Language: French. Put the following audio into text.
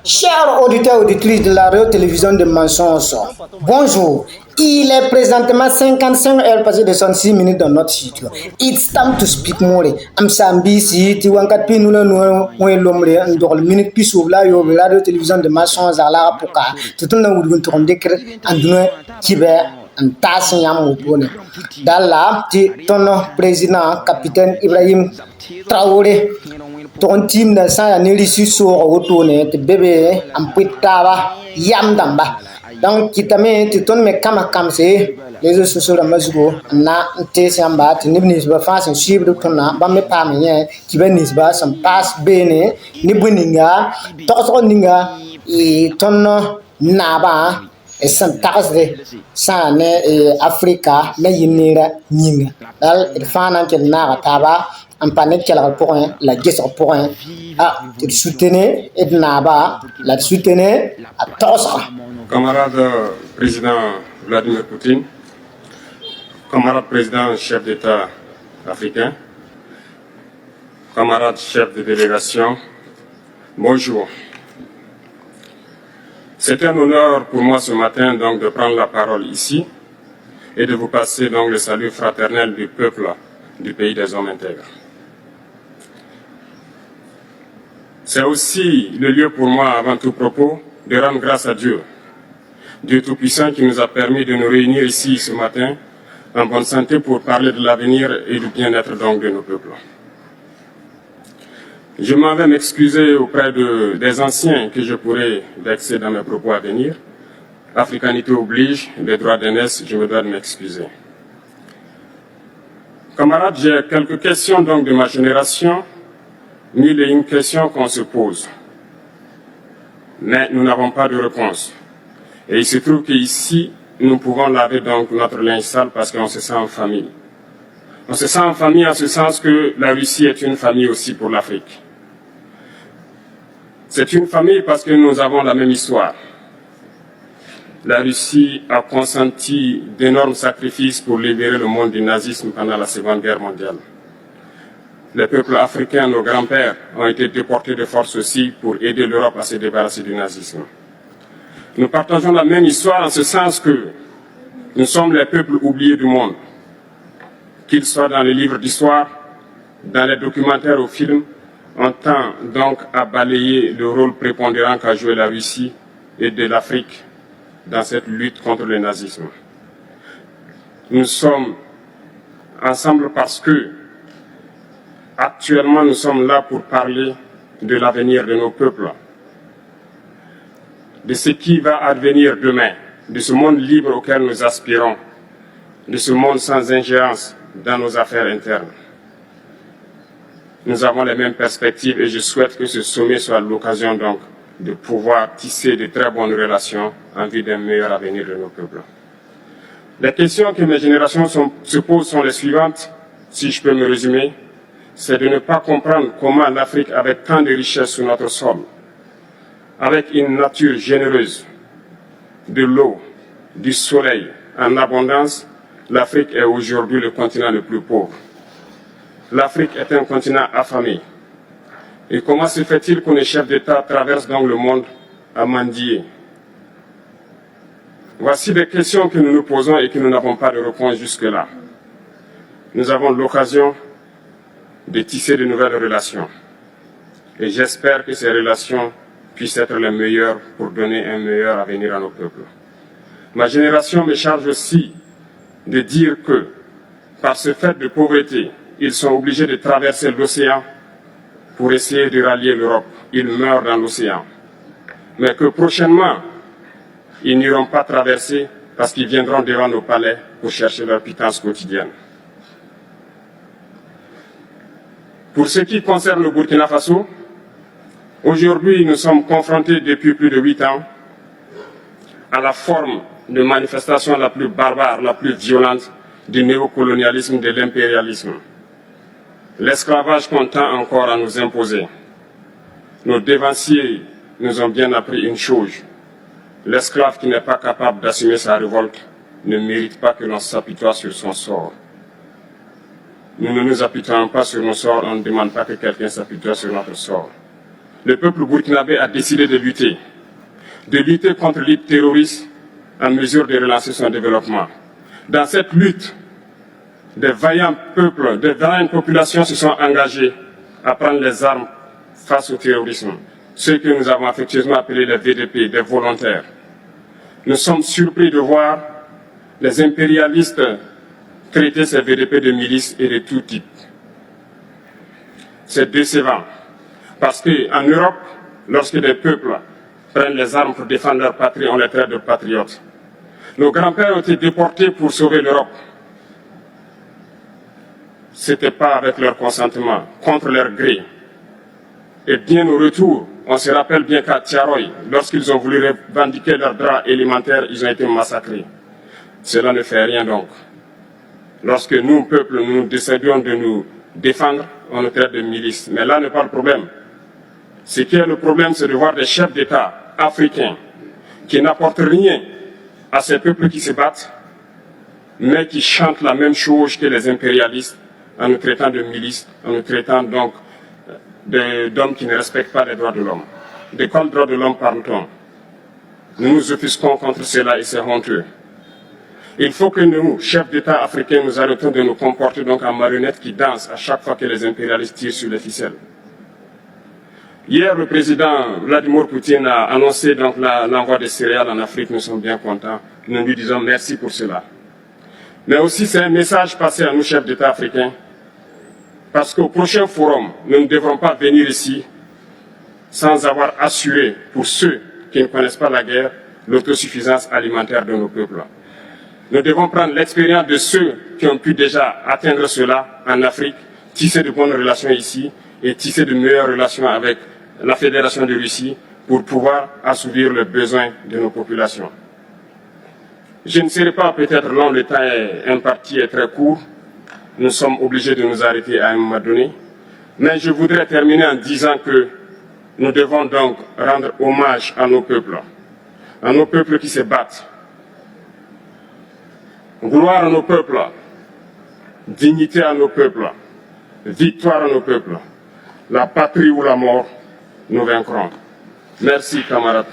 Chers auditeurs et auditrices de la radio-télévision de Mensonge, bonjour. Il est présentement 55 heures passées de 66 minutes dans notre studio. It's time to speak more. I'm Sambi si ti wankat pi nuna no we lomre ndol minute pi soubla yo radio-télévision de Mensonge ala poka. Tout na wudun to ndekre anduna kibe antasin yam mopone. Dalla ti ton président capitaine Ibrahim Traoré ton team na sa ni risu so autone te bébé am pitaba yam damba donc kitame ti ton me kama kamse les réseaux sociaux da mazugo na te samba ti ni ba fa sen suivre ton na ba me pa me ki ben nisba sam pass bene ni buninga to ninga e ton na ba et san taxre sa ne Africa na yinira nyinga dal il fa nan ke na taba en panique pour la guesse pour tu soutenez et naba la soutenez à tous. Camarade président Vladimir Poutine, camarade président chef d'État africain, camarade chef de délégation, bonjour. C'est un honneur pour moi ce matin donc de prendre la parole ici et de vous passer donc le salut fraternel du peuple du pays des hommes intègres. C'est aussi le lieu pour moi, avant tout propos, de rendre grâce à Dieu, Dieu Tout-Puissant qui nous a permis de nous réunir ici ce matin en bonne santé pour parler de l'avenir et du bien-être donc de nos peuples. Je m'en vais m'excuser auprès des anciens que je pourrais vexer dans mes propos à venir. Africanité oblige, les droits d'aînesse, je me dois de m'excuser. Camarades, j'ai quelques questions donc de ma génération. Mille et une questions qu'on se pose. Mais nous n'avons pas de réponse. Et il se trouve qu'ici, nous pouvons laver donc notre linge sale parce qu'on se sent en famille. On se sent en famille en ce sens que la Russie est une famille aussi pour l'Afrique. C'est une famille parce que nous avons la même histoire. La Russie a consenti d'énormes sacrifices pour libérer le monde du nazisme pendant la Seconde Guerre mondiale. Les peuples africains, nos grands-pères, ont été déportés de force aussi pour aider l'Europe à se débarrasser du nazisme. Nous partageons la même histoire en ce sens que nous sommes les peuples oubliés du monde. Qu'ils soient dans les livres d'histoire, dans les documentaires ou films, on tend donc à balayer le rôle prépondérant qu'a joué la Russie et de l'Afrique dans cette lutte contre le nazisme. Nous sommes ensemble parce que actuellement, nous sommes là pour parler de l'avenir de nos peuples, de ce qui va advenir demain, de ce monde libre auquel nous aspirons, de ce monde sans ingérence dans nos affaires internes. Nous avons les mêmes perspectives et je souhaite que ce sommet soit l'occasion donc de pouvoir tisser de très bonnes relations en vue d'un meilleur avenir de nos peuples. Les questions que mes générations se posent sont les suivantes, si je peux me résumer. C'est de ne pas comprendre comment l'Afrique, avec tant de richesses sur notre sol, avec une nature généreuse, de l'eau, du soleil en abondance, l'Afrique est aujourd'hui le continent le plus pauvre. L'Afrique est un continent affamé. Et comment se fait-il que les chefs d'État traversent donc le monde à mendier? Voici des questions que nous nous posons et que nous n'avons pas de réponse jusque-là. Nous avons l'occasion de tisser de nouvelles relations. Et j'espère que ces relations puissent être les meilleures pour donner un meilleur avenir à nos peuples. Ma génération me charge aussi de dire que, par ce fait de pauvreté, ils sont obligés de traverser l'océan pour essayer de rallier l'Europe. Ils meurent dans l'océan. Mais que prochainement, ils n'iront pas traverser parce qu'ils viendront devant nos palais pour chercher leur pitance quotidienne. Pour ce qui concerne le Burkina Faso, aujourd'hui nous sommes confrontés depuis plus de 8 ans à la forme de manifestation la plus barbare, la plus violente du néocolonialisme, de l'impérialisme. L'esclavage qu'on tend encore à nous imposer. Nos dévanciers nous ont bien appris une chose. L'esclave qui n'est pas capable d'assumer sa révolte ne mérite pas que l'on s'apitoie sur son sort. Nous ne nous apitoyons pas sur nos sorts, on ne demande pas que quelqu'un s'apitoie sur notre sort. le peuple burkinabé a décidé de lutter contre le terrorisme en mesure de relancer son développement. Dans cette lutte, des vaillants peuples, des vaillantes populations se sont engagées à prendre les armes face au terrorisme, ceux que nous avons affectueusement appelés les VDP, des volontaires. Nous sommes surpris de voir les impérialistes traiter ces VDP de milices et de tout type. C'est décevant, parce qu'en Europe, lorsque des peuples prennent les armes pour défendre leur patrie, on les traite de patriotes. Nos grands-pères ont été déportés pour sauver l'Europe. Ce n'était pas avec leur consentement, contre leur gré. Et bien au retour, on se rappelle bien qu'à Tiaroy, lorsqu'ils ont voulu revendiquer leurs droits élémentaires, ils ont été massacrés. Cela ne fait rien donc. Lorsque nous, peuple, nous décidions de nous défendre, on nous traite de milices. Mais là n'est pas le problème. Ce qui est le problème, c'est de voir des chefs d'État africains qui n'apportent rien à ces peuples qui se battent, mais qui chantent la même chose que les impérialistes en nous traitant de milices, en nous traitant donc d'hommes qui ne respectent pas les droits de l'homme. De quels droits de l'homme parle-t-on? Nous nous offusquons contre cela et c'est honteux. Il faut que nous, chefs d'État africains, nous arrêtons de nous comporter donc en marionnettes qui dansent à chaque fois que les impérialistes tirent sur les ficelles. Hier, le président Vladimir Poutine a annoncé donc l'envoi des céréales en Afrique. Nous sommes bien contents. Nous lui disons merci pour cela. Mais aussi, c'est un message passé à nous, chefs d'État africains, parce qu'au prochain forum, nous ne devrons pas venir ici sans avoir assuré, pour ceux qui ne connaissent pas la guerre, l'autosuffisance alimentaire de nos peuples. Nous devons prendre l'expérience de ceux qui ont pu déjà atteindre cela en Afrique, tisser de bonnes relations ici et tisser de meilleures relations avec la Fédération de Russie pour pouvoir assouvir les besoins de nos populations. Je ne serai pas peut-être long, le temps imparti est très court. Nous sommes obligés de nous arrêter à un moment donné. Mais je voudrais terminer en disant que nous devons donc rendre hommage à nos peuples qui se battent. Gloire à nos peuples, dignité à nos peuples, victoire à nos peuples. La patrie ou la mort, nous vaincrons. Merci, camarades.